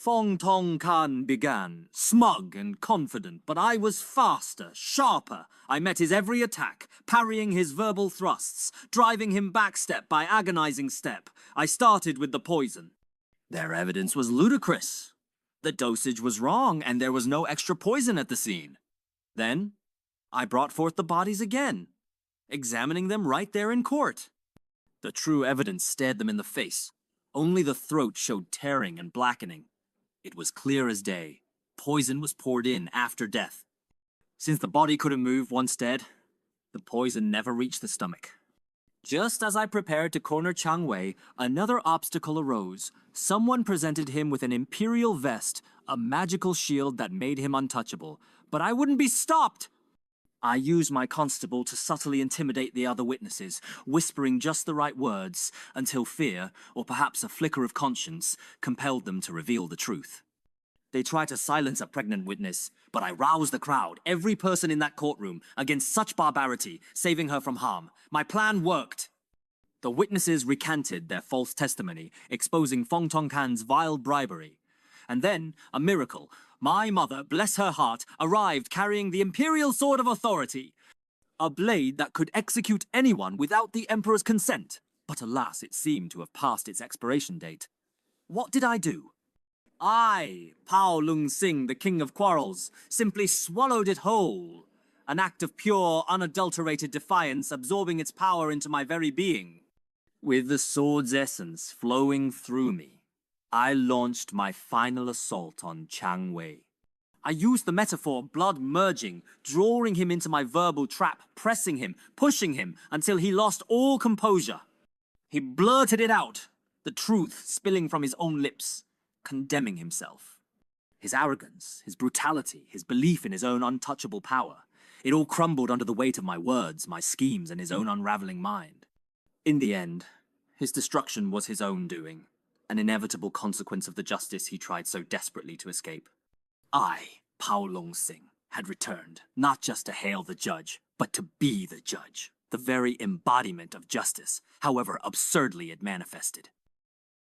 Fong Tong Kan began, smug and confident, but I was faster, sharper. I met his every attack, parrying his verbal thrusts, driving him back step by agonizing step. I started with the poison. Their evidence was ludicrous. The dosage was wrong, and there was no extra poison at the scene. Then, I brought forth the bodies again, examining them right there in court. The true evidence stared them in the face. Only the throat showed tearing and blackening. It was clear as day. Poison was poured in after death. Since the body couldn't move once dead, the poison never reached the stomach. Just as I prepared to corner Chang Wei, another obstacle arose. Someone presented him with an imperial vest, a magical shield that made him untouchable. But I wouldn't be stopped! I used my constable to subtly intimidate the other witnesses, whispering just the right words, until fear, or perhaps a flicker of conscience, compelled them to reveal the truth. They tried to silence a pregnant witness, but I roused the crowd, every person in that courtroom, against such barbarity, saving her from harm. My plan worked. The witnesses recanted their false testimony, exposing Fong Tong Kan's vile bribery. And then, a miracle. My mother, bless her heart, arrived carrying the Imperial Sword of Authority, a blade that could execute anyone without the Emperor's consent. But alas, it seemed to have passed its expiration date. What did I do? I, Pao Lung Sing, the King of Quarrels, simply swallowed it whole, an act of pure, unadulterated defiance absorbing its power into my very being. With the sword's essence flowing through me, I launched my final assault on Chang Wei. I used the metaphor blood merging, drawing him into my verbal trap, pressing him, pushing him, until he lost all composure. He blurted it out, the truth spilling from his own lips, condemning himself. His arrogance, his brutality, his belief in his own untouchable power, it all crumbled under the weight of my words, my schemes, and his own unraveling mind. In the end, his destruction was his own doing, an inevitable consequence of the justice he tried so desperately to escape. I, Pao Lung Sing, had returned, not just to hail the judge, but to be the judge, the very embodiment of justice, however absurdly it manifested.